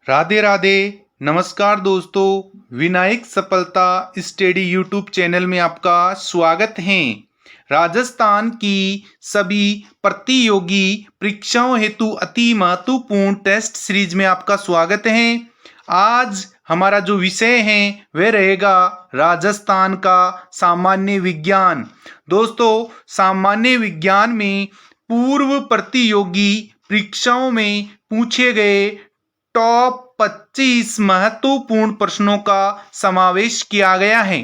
राधे राधे। नमस्कार दोस्तों, विनायक सफलता स्टडी यूट्यूब चैनल में आपका स्वागत है। राजस्थान की सभी प्रतियोगी परीक्षाओं हेतु अति महत्वपूर्ण टेस्ट सीरीज में आपका स्वागत है। आज हमारा जो विषय है वह रहेगा राजस्थान का सामान्य विज्ञान। दोस्तों, सामान्य विज्ञान में पूर्व प्रतियोगी परीक्षाओं में पूछे गए टॉप 25 महत्वपूर्ण प्रश्नों का समावेश किया गया है।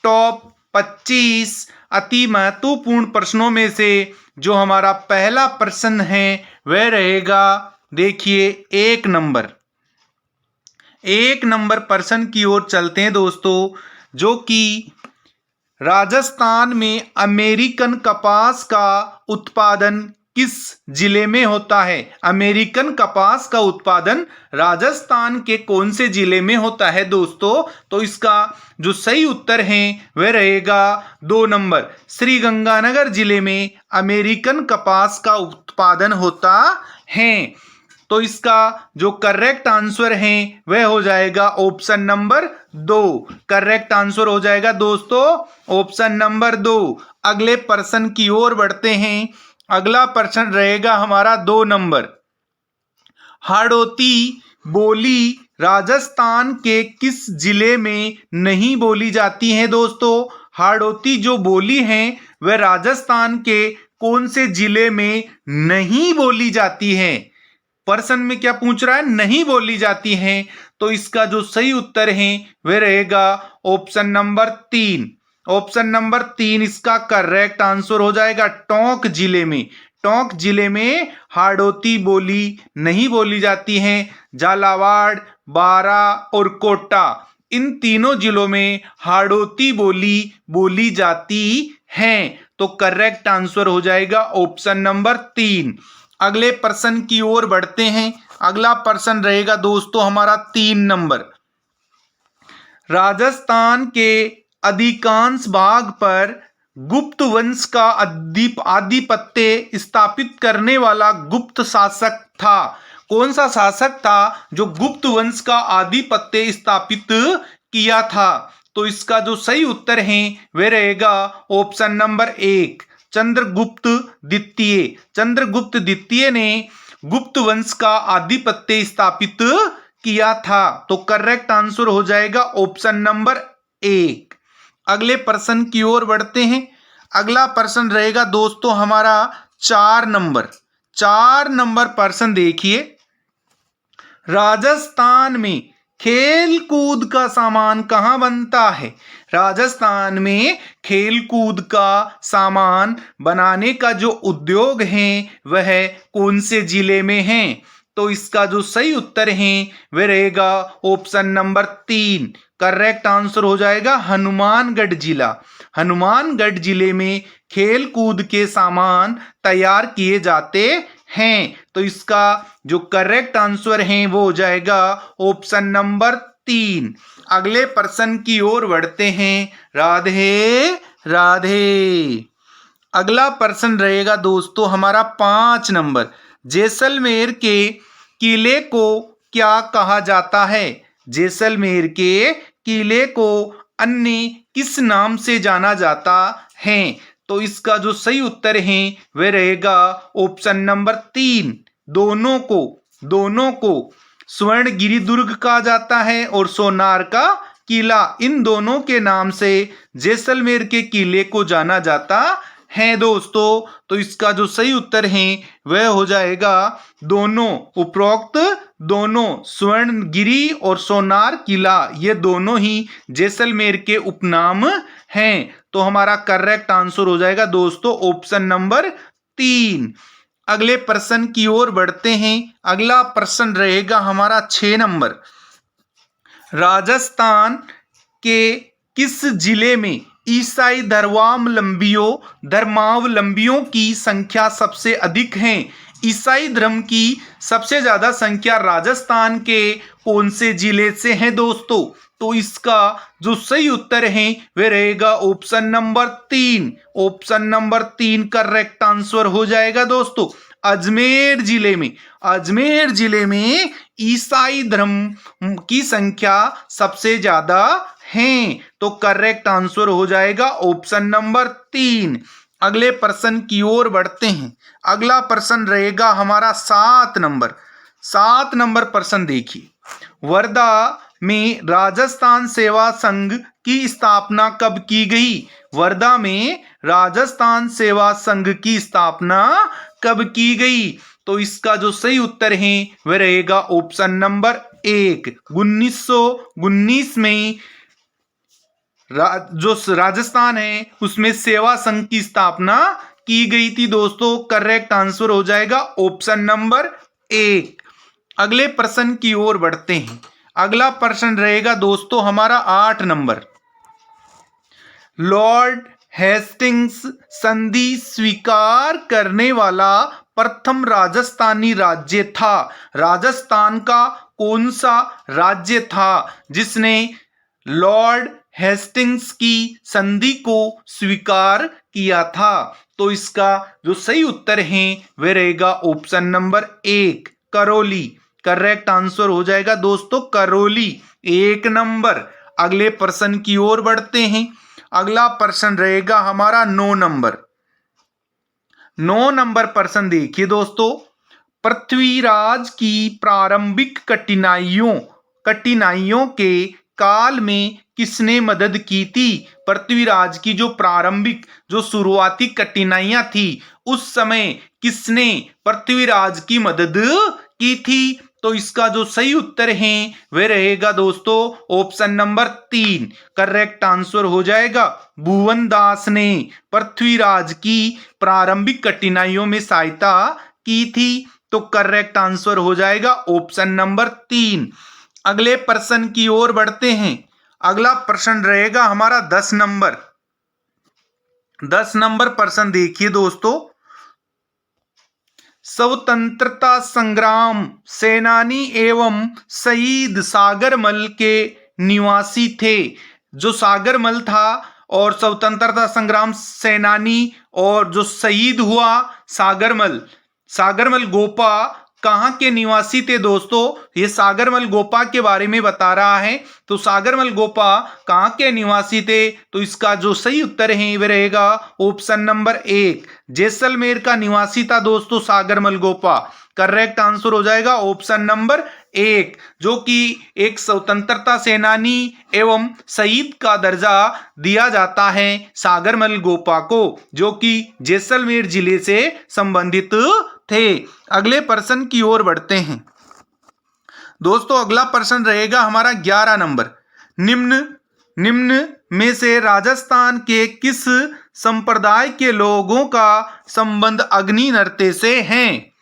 टॉप 25 अति महत्वपूर्ण प्रश्नों में से जो हमारा पहला प्रश्न है वह रहेगा, देखिए, एक नंबर प्रश्न की ओर चलते हैं दोस्तों, जो कि राजस्थान में अमेरिकन कपास का उत्पादन किस जिले में होता है? अमेरिकन कपास का उत्पादन राजस्थान के कौन से जिले में होता है दोस्तों? तो इसका जो सही उत्तर है वह रहेगा 2 नंबर, श्री गंगानगर जिले में अमेरिकन कपास का उत्पादन होता है। तो इसका जो करेक्ट आंसर है वह हो जाएगा ऑप्शन नंबर 2। करेक्ट आंसर हो जाएगा दोस्तों ऑप्शन नंबर 2। अगले प्रश्न की ओर बढ़ते हैं। अगला प्रश्न रहेगा हमारा 2 नंबर। हाड़ौती बोली राजस्थान के किस जिले में नहीं बोली जाती है दोस्तों? हाड़ौती जो बोली है वह राजस्थान के कौन से जिले में नहीं बोली जाती है? प्रश्न में क्या पूछ रहा है? नहीं बोली जाती है। तो इसका जो सही उत्तर है वह रहेगा ऑप्शन नंबर 3। ऑप्शन नंबर 3 इसका करेक्ट आंसर हो जाएगा। टोंक जिले में हाड़ौती बोली नहीं बोली जाती है। झालावाड़, बारा और कोटा, इन तीनों जिलों में हाड़ौती बोली जाती है। तो करेक्ट आंसर हो जाएगा ऑप्शन नंबर 3। अगले प्रश्न की ओर बढ़ते हैं। अगला प्रश्न रहेगा दोस्तों हमारा 3 नंबर। राजस्थान के अधिकांश भाग पर गुप्त वंश का आधिपत्य स्थापित करने वाला गुप्त शासक था। कौन सा शासक था जो गुप्त वंश का आधिपत्य स्थापित किया था? तो इसका जो सही उत्तर है वह रहेगा ऑप्शन नंबर 1, चंद्रगुप्त द्वितीय ने गुप्त वंश का आधिपत्य स्थापित किया था। तो करेक्ट आंसर हो जाएगा ऑप्शन नंबर 1। अगले प्रश्न की ओर बढ़ते हैं। अगला प्रश्न रहेगा दोस्तों हमारा 4 नंबर प्रश्न, देखिए, राजस्थान में खेल कूद का सामान कहाँ बनता है? राजस्थान में खेल कूद का सामान बनाने का जो उद्योग है वह कौन से जिले में है? तो इसका जो सही उत्तर है वह रहेगा ऑप्शन नंबर 3। करेक्ट आंसर हो जाएगा हनुमानगढ़ जिले में खेल कूद के सामान तैयार किए जाते हैं। तो इसका जो करेक्ट आंसर है वो हो जाएगा ऑप्शन नंबर 3। अगले प्रश्न की ओर बढ़ते हैं। राधे राधे। अगला प्रश्न रहेगा दोस्तों हमारा 5 नंबर। जैसलमेर के किले को क्या कहा जाता है? जैसलमेर के किले को अन्य किस नाम से जाना जाता है? तो इसका जो सही उत्तर है वह रहेगा ऑप्शन नंबर 3, दोनों को स्वर्णगिरी दुर्ग कहा जाता है और सोनार का किला, इन दोनों के नाम से जैसलमेर के किले को जाना जाता है दोस्तों। तो इसका जो सही उत्तर है वह हो जाएगा उपरोक्त दोनों, स्वर्णगिरी और सोनार किला, ये दोनों ही जैसलमेर के उपनाम हैं। तो हमारा करेक्ट आंसर हो जाएगा दोस्तों ऑप्शन नंबर 3। अगले प्रश्न की ओर बढ़ते हैं। अगला प्रश्न रहेगा हमारा 6 नंबर। राजस्थान के किस जिले में ईसाई धर्मावलंबियों की संख्या सबसे अधिक है? ईसाई धर्म की सबसे ज्यादा संख्या राजस्थान के कौन से जिले से है दोस्तों? तो इसका जो सही उत्तर है वह रहेगा option number 3। Option number 3 correct answer हो जाएगा दोस्तों। अजमेर जिले में। अजमेर जिले में ईसाई धर्म की संख्या सबसे ज्यादा है। तो करेक्ट आंसर हो जाएगा ऑप्शन नंबर 3। अगले प्रश्न की ओर बढ़ते हैं। अगला प्रश्न रहेगा हमारा 7 नंबर। 7 नंबर प्रश्न देखिए, वर्धा में राजस्थान सेवा संघ की स्थापना कब की गई? वर्धा में राजस्थान सेवा संघ की स्थापना कब की गई? तो इसका जो सही उत्तर है वह रहेगा ऑप्शन नंबर 1, 1919 में जो राजस्थान है उसमें सेवा संघ की स्थापना की गई थी दोस्तों। करेक्ट आंसर हो जाएगा ऑप्शन नंबर 1। अगले प्रश्न की ओर बढ़ते हैं। अगला प्रश्न रहेगा दोस्तों हमारा 8 नंबर। लॉर्ड हेस्टिंग्स संधि स्वीकार करने वाला प्रथम राजस्थानी राज्य था। राजस्थान का कौन सा राज्य था जिसने लॉर्ड हेस्टिंग्स की संधि को स्वीकार किया था? तो इसका जो सही उत्तर है वह रहेगा option number 1, Karauli. Correct answer हो जाएगा दोस्तों करौली, 1 नंबर। अगले प्रश्न की ओर बढ़ते हैं। अगला प्रश्न रहेगा हमारा 9 नंबर। 9 नंबर प्रश्न देखिए दोस्तों, पृथ्वीराज की प्रारंभिक कठिनाइयों के काल में किसने मदद की थी? पृथ्वीराज की जो प्रारंभिक जो शुरुआती कठिनाइयां थी उस समय किसने पृथ्वीराज की मदद की थी? तो इसका जो सही उत्तर है वह रहेगा दोस्तों ऑप्शन नंबर 3। करेक्ट आंसर हो जाएगा भुवन दास ने पृथ्वीराज की प्रारंभिक कठिनाइयों में सहायता की थी। तो करेक्ट आंसर हो जाएगा ऑप्शन नंबर 3। अगले प्रश्न की ओर बढ़ते हैं। अगला प्रश्न रहेगा हमारा 10 नंबर। 10 नंबर प्रश्न देखिए दोस्तों, स्वतंत्रता संग्राम सेनानी एवं शहीद सागरमल के निवासी थे। जो सागरमल था और स्वतंत्रता संग्राम सेनानी और जो शहीद हुआ सागरमल गोपा कहाँ के निवासी थे दोस्तों? ये सागरमल गोपा के बारे में बता रहा है। तो सागरमल गोपा कहाँ के निवासी थे? तो इसका जो सही उत्तर है वह रहेगा ऑप्शन नंबर 1, जैसलमेर का निवासी था दोस्तों सागरमल गोपा। करेक्ट आंसर हो जाएगा ऑप्शन नंबर 1, जो कि एक स्वतंत्रता सेनानी एवं शहीद का दर्जा दिया जाता है सागरमल गोपा को, जो कि जैसलमेर जिले से संबंधित थे। अगले प्रश्न की ओर बढ़ते हैं दोस्तों। अगला प्रश्न रहेगा हमारा 11 नंबर। निम्न में से राजस्थान के किस संप्रदाय के लोगों का संबंध अग्नि नृत्य से है?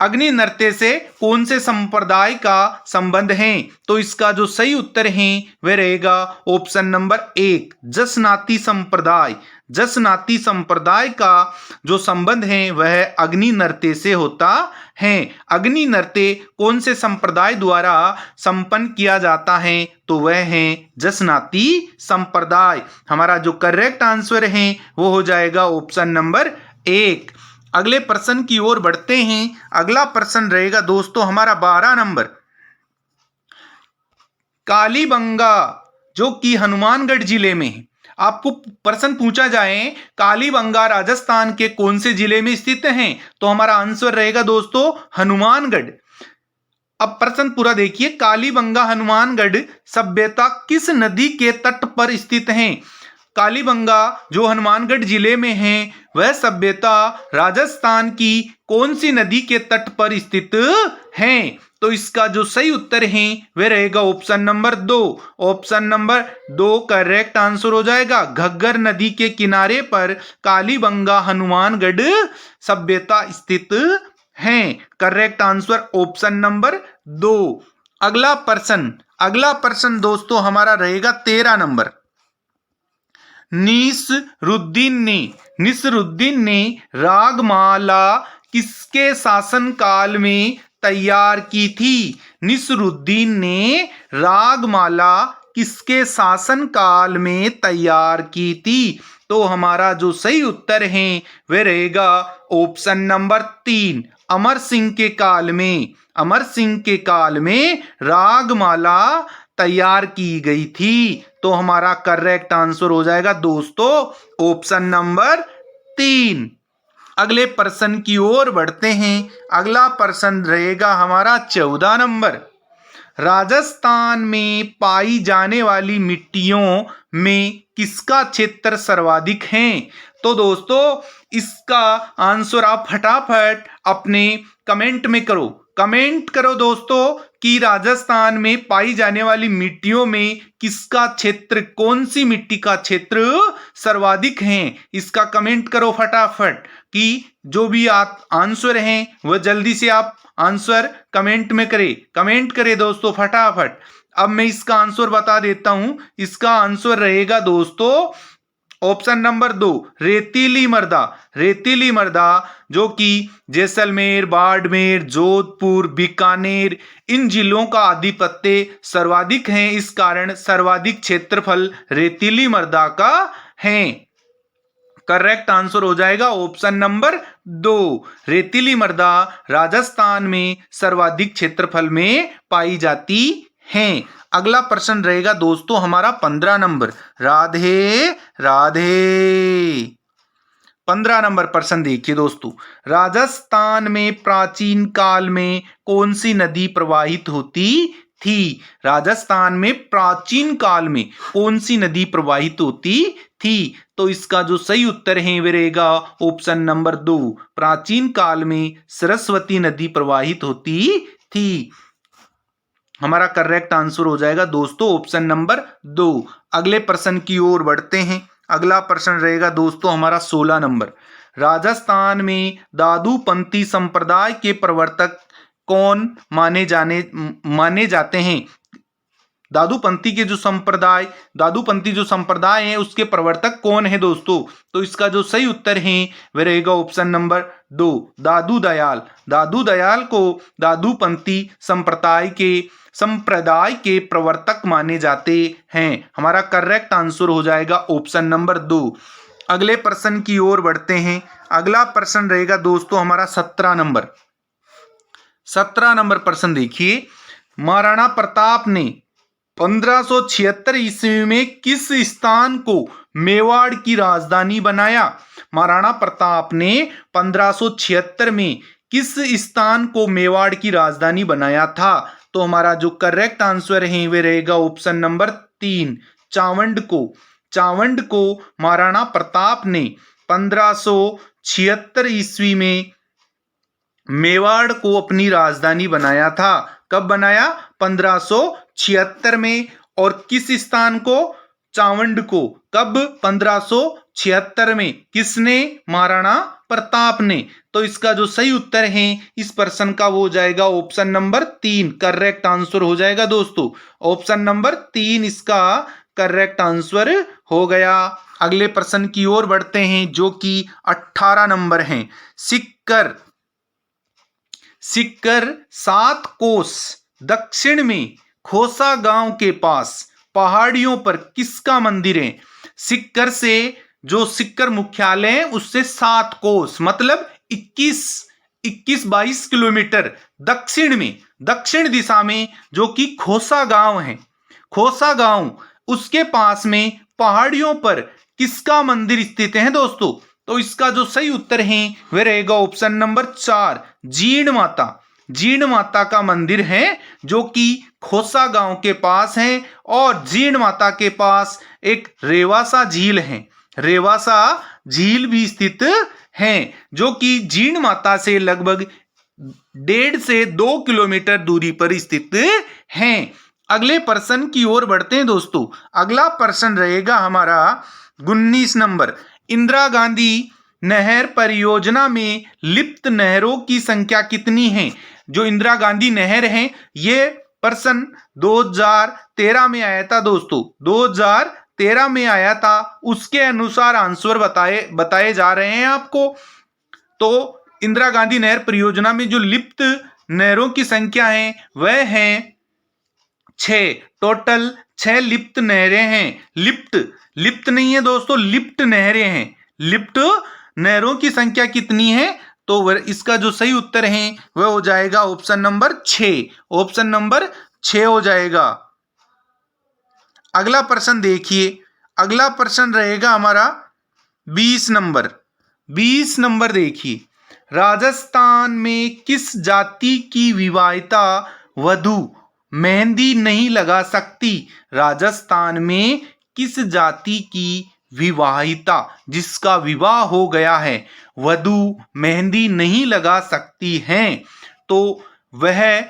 अग्नि नृत्य से कौन से संप्रदाय का संबंध है? तो इसका जो सही उत्तर है वह रहेगा ऑप्शन नंबर 1, जसनाती संप्रदाय। जसनाती संप्रदाय का जो संबंध है वह अग्नि नृत्य से होता है। अग्नि नृत्य कौन से संप्रदाय द्वारा संपन्न किया जाता है? तो वह है जसनाती संप्रदाय। हमारा जो करेक्ट आंसर है वो हो जाएगा ऑप्शन नंबर 1। अगले प्रश्न की ओर बढ़ते हैं। अगला प्रश्न रहेगा दोस्तों हमारा 12 नंबर। कालीबंगा जो कि हनुमानगढ़ जिले में है। आपको प्रश्न पूछा जाए कालीबंगा राजस्थान के कौन से जिले में स्थित है? तो हमारा आंसर रहेगा दोस्तों हनुमानगढ़। अब प्रश्न पूरा देखिए, कालीबंगा हनुमानगढ़ सभ्यता किस नदी के तट पर स्थित है? कालीबंगा जो हनुमानगढ़ जिले में है वह सभ्यता राजस्थान की कौन सी नदी के तट पर स्थित है? तो इसका जो सही उत्तर है वह रहेगा option number 2। Option number 2 correct answer हो जाएगा। घग्गर नदी के किनारे पर कालीबंगा हनुमानगढ़ सभ्यता स्थित है। Correct answer option number 2। अगला प्रश्न दोस्तों हमारा रहेगा 13 नंबर। निसरुद्दीन ने रागमाला किसके शासनकाल में तैयार की थी? निसरुद्दीन ने रागमाला किसके शासनकाल में तैयार की थी? तो हमारा जो सही उत्तर है वह रहेगा ऑप्शन नंबर 3। अमर सिंह के काल में, अमर सिंह के काल में रागमाला तैयार की गई थी। तो हमारा करेक्ट आंसर हो जाएगा दोस्तों ऑप्शन नंबर 3। अगले प्रश्न की ओर बढ़ते हैं। अगला प्रश्न रहेगा हमारा 14 नंबर। राजस्थान में पाई जाने वाली मिट्टियों में किसका क्षेत्र सर्वाधिक है? तो दोस्तों इसका आंसर आप फटाफट अपने कमेंट में करो। कमेंट करो दोस्तों कि राजस्थान में पाई जाने वाली मिट्टियों में किसका क्षेत्र, कौन सी मिट्टी का क्षेत्र सर्वाधिक है। इसका कमेंट करो फटाफट कि जो भी आप आंसर हैं वह जल्दी से आप आंसर कमेंट में करें। कमेंट करें दोस्तों फटाफट। अब मैं इसका आंसर बता देता हूं। इसका आंसर रहेगा दोस्तों ऑप्शन नंबर 2 रेतीली मृदा। रेतीली मृदा जो कि जैसलमेर, बाड़मेर, जोधपुर, बीकानेर इन जिलों का आधिपत्य सर्वाधिक है। इस कारण सर्वाधिक क्षेत्रफल रेतीली मृदा का है। करेक्ट आंसर हो जाएगा ऑप्शन नंबर 2। रेतीली मृदा राजस्थान में सर्वाधिक क्षेत्रफल में पाई जाती है। अगला प्रश्न रहेगा दोस्तों हमारा 15 नंबर। राधे राधे। 15 नंबर प्रश्न देखिए दोस्तों। राजस्थान में प्राचीन काल में कौन सी नदी प्रवाहित होती थी? राजस्थान में प्राचीन काल में कौन सी नदी प्रवाहित होती थी? तो इसका जो सही उत्तर है वह रहेगा ऑप्शन नंबर 2। प्राचीन काल में सरस्वती नदी प्रवाहित होती थी। हमारा करेक्ट आंसर हो जाएगा दोस्तों ऑप्शन नंबर 2। अगले प्रश्न की ओर बढ़ते हैं। अगला प्रश्न रहेगा दोस्तों हमारा 16 नंबर। राजस्थान में दादूपंथी संप्रदाय के प्रवर्तक कौन माने जाते हैं? दादूपंथी जो संप्रदाय है उसके प्रवर्तक कौन है दोस्तों? तो इसका जो सही उत्तर है वह रहेगा ऑप्शन नंबर 2 दादू दयाल। दादू दयाल को दादूपंथी संप्रदाय के प्रवर्तक माने जाते हैं। हमारा करेक्ट आंसर हो जाएगा ऑप्शन नंबर 2। अगले प्रश्न की ओर बढ़ते हैं। अगला प्रश्न रहेगा दोस्तों हमारा 17 नंबर। 17 नंबर प्रश्न देखिए। महाराणा प्रताप ने 1576 ईस्वी में किस स्थान को मेवाड़ की राजधानी बनाया? महाराणा प्रताप ने 1576 में किस स्थान को मेवाड़ की राजधानी बनाया था? तो हमारा जो करेक्ट आंसर है वह रहेगा ऑप्शन नंबर 3 चावंड को। चावंड को महाराणा प्रताप ने 1576 ईस्वी में मेवाड़ को अपनी राजधानी बनाया था। कब बनाया? 1576 में। और किस स्थान को? चावंड को। कब? 1576 में। किसने? महाराणा प्रताप ने। तो इसका जो सही उत्तर है इस प्रश्न का वो हो जाएगा ऑप्शन नंबर 3। करेक्ट आंसर हो जाएगा दोस्तों ऑप्शन नंबर 3 इसका करेक्ट आंसर हो गया। अगले प्रश्न की ओर बढ़ते हैं जो कि 18 नंबर है। सिक्कर 7 कोस दक्षिण में खोसा गांव के पास पहाड़ियों पर किसका मंदिर है? सिक्कर से जो सिक्कर मुख्यालय है उससे 7 कोस मतलब 21-22 किलोमीटर दक्षिण में, दक्षिण दिशा में जो कि खोसा गांव है, खोसा गांव उसके पास में पहाड़ियों पर किसका मंदिर स्थित है दोस्तों? तो इसका जो सही उत्तर है वह रहेगा ऑप्शन नंबर 4 जीण माता। जीण माता का मंदिर है जो कि खोसा गांव के पास है। और जीण माता के पास एक रेवासा झील है, रेवासा झील भी स्थित है जो कि जीण माता से लगभग 1.5 से 2 किलोमीटर दूरी पर स्थित है। अगले प्रश्न की ओर बढ़ते हैं दोस्तों। अगला प्रश्न रहेगा हमारा 19 नंबर। इंदिरा गांधी नहर परियोजना में लिप्त नहरों की संख्या कितनी है? जो इंदिरा गांधी नहर है ये प्रश्न 2013 में आया था दोस्तों, 2013 में आया था। उसके अनुसार आंसर बताए जा रहे हैं आपको। तो इंदिरा गांधी नहर परियोजना में जो लिप्त नहरों की संख्या है वह है 6, टोटल 6 लिप्त नहरें हैं। लिप्त लिप्त नहीं है दोस्तों, लिप्त नहरें हैं। लिप्त नहरों की संख्या कितनी है? तो इसका जो सही उत्तर है वह हो जाएगा ऑप्शन नंबर 6। ऑप्शन नंबर 6 हो जाएगा। अगला प्रश्न देखिए, अगला प्रश्न रहेगा हमारा 20 नंबर। 20 नंबर देखिए, राजस्थान में किस जाति की विवाहिता वधु मेहंदी नहीं लगा सकती? राजस्थान में किस जाति की विवाहिता, जिसका विवाह हो गया है, वधु मेहंदी नहीं लगा सकती हैं, तो वह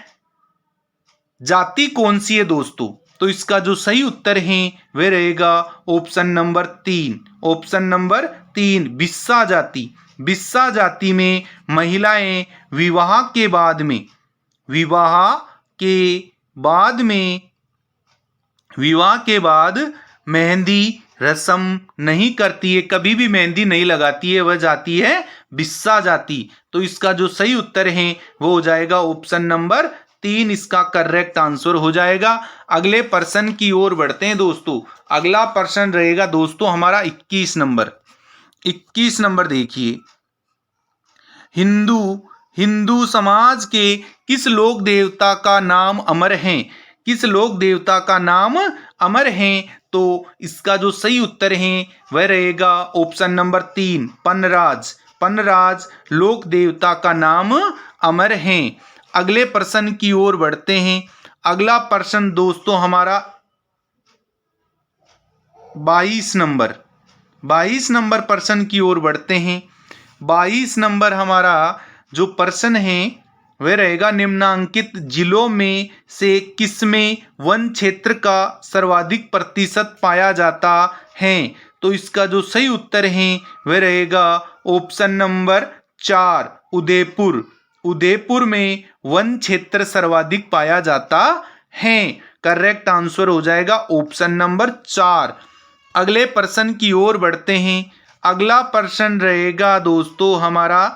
जाति कौन सी है दोस्तों? तो इसका जो सही उत्तर है वह रहेगा ऑप्शन नंबर 3। ऑप्शन नंबर 3 बिस्सा जाति। बिस्सा जाति में महिलाएं विवाह के बाद में विवाह के बाद मेहंदी रस्म नहीं करती है, कभी भी मेहंदी नहीं लगाती है, वह जाति है बिस्सा जाति। तो इसका जो सही उत्तर है वो हो जाएगा ऑप्शन नंबर 3, इसका करेक्ट आंसर हो जाएगा। अगले प्रश्न की ओर बढ़ते हैं दोस्तों। अगला प्रश्न रहेगा दोस्तों हमारा 21 नंबर। 21 नंबर देखिए, हिंदू समाज के किस लोक देवता का नाम अमर है? किस लोक देवता का नाम अमर है? तो इसका जो सही उत्तर है वह रहेगा ऑप्शन नंबर 3 पन्नराज। पन्नराज लोक देवता का नाम अमर है। अगले प्रश्न की ओर बढ़ते हैं। अगला प्रश्न दोस्तों हमारा 22 नंबर। 22 नंबर प्रश्न की ओर बढ़ते हैं। 22 नंबर हमारा जो प्रश्न है वह रहेगा, निम्नांकित जिलों में से किसमें वन क्षेत्र का सर्वाधिक प्रतिशत पाया जाता है? तो इसका जो सही उत्तर है वह रहेगा ऑप्शन नंबर 4 उदयपुर। उदयपुर में वन क्षेत्र सर्वाधिक पाया जाता है। करेक्ट आंसर हो जाएगा ऑप्शन नंबर 4। अगले प्रश्न की ओर बढ़ते हैं। अगला प्रश्न रहेगा दोस्तों हमारा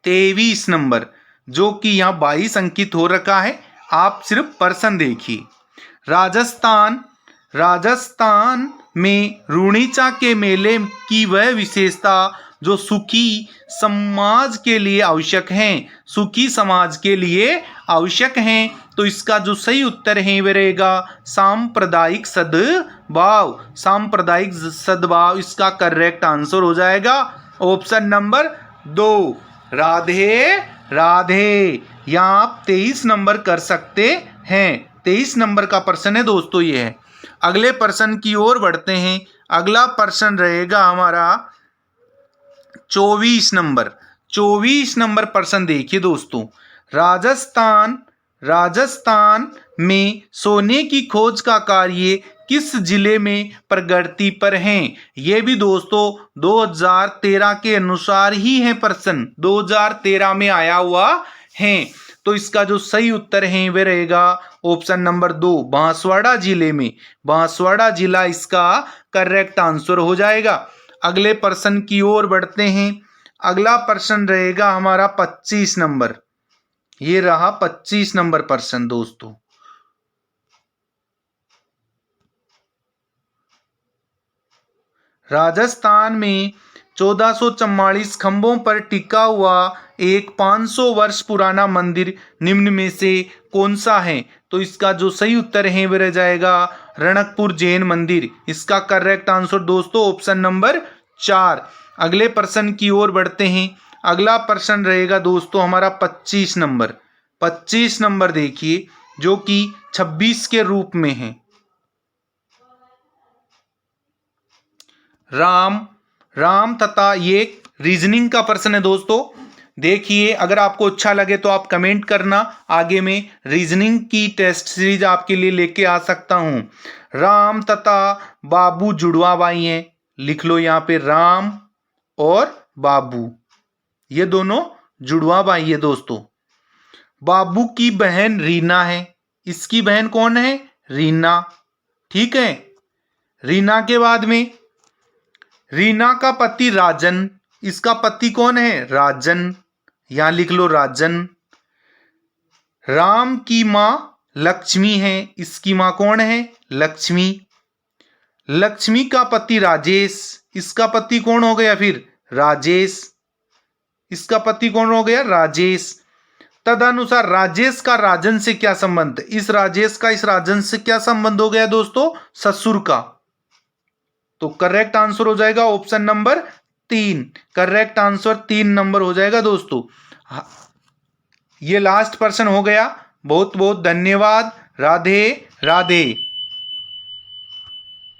23 नंबर, जो कि यहाँ 22 अंकित हो रखा है। आप सिर्फ प्रश्न देखिए। राजस्थान में रूणीचा के मेले की वह विशेषता जो सुखी समाज के लिए आवश्यक हैं। सुखी समाज के लिए आवश्यक हैं। तो इसका जो सही उत्तर है वह रहेगा सांप्रदायिक सद्भाव। सांप्रदायिक सद्भाव इसका करेक्ट आंसर हो जाएगा ऑप्शन नंबर 2 राधे राधे। यहाँ आप 23 नंबर कर सकते हैं। 23 नंबर का प्रश्न है दोस्तों ये है। अगले प्रश्न की ओर बढ़ते हैं। अगला प्रश्न रहेगा हमारा 24 नंबर। 24 नंबर प्रश्न देखिए दोस्तों, राजस्थान में सोने की खोज का कार्य किस जिले में प्रगति पर है? ये भी दोस्तों 2013 के अनुसार ही है प्रश्न, 2013 में आया हुआ है। तो इसका जो सही उत्तर है वह रहेगा ऑप्शन नंबर 2 बांसवाड़ा जिले में। बांसवाड़ा जिला इसका करेक्ट आंसर हो जाएगा। अगले प्रश्न की ओर बढ़ते हैं। अगला प्रश्न रहेगा हमारा 25 नंबर। ये रहा 25 नंबर प्रश्न दोस्तों। राजस्थान में 1444 खंभों पर टिका हुआ एक 500 वर्ष पुराना मंदिर निम्न में से कौन सा है? तो इसका जो सही उत्तर है वह रह जाएगा रणकपुर जैन मंदिर। इसका करेक्ट आंसर दोस्तों ऑप्शन नंबर 4। अगले प्रश्न की ओर बढ़ते हैं। अगला प्रश्न रहेगा दोस्तों हमारा 25 नंबर। 25 नंबर देखिए, जो कि 26 के रूप में है। राम तथा ये रीजनिंग का प्रश्न है दोस्तों। देखिए, अगर आपको अच्छा लगे तो आप कमेंट करना, आगे में रीजनिंग की टेस्ट सीरीज आपके लिए लेके आ सकता हूं। राम तथा बाबू जुड़वा भाई हैं, लिख लो यहाँ पे राम और बाबू, ये दोनों जुड़वा भाई है दोस्तों। बाबू की बहन रीना है, इसकी बहन कौन है? रीना। ठीक है। रीना के बाद में रीना का पति राजन, इसका पति कौन है? राजन, यहां लिख लो राजन। राम की मां लक्ष्मी है, इसकी माँ कौन है? लक्ष्मी। लक्ष्मी का पति राजेश, इसका पति कौन हो गया फिर? राजेश। इसका पति कौन हो गया? राजेश। तदनुसार राजेश का राजन से क्या संबंध? इस राजेश का इस राजन से क्या संबंध हो गया दोस्तों? ससुर का। तो करेक्ट आंसर हो जाएगा option number 3। Correct answer 3 number हो जाएगा दोस्तों। ये लास्ट प्रश्न हो गया। बहुत बहुत धन्यवाद। राधे राधे।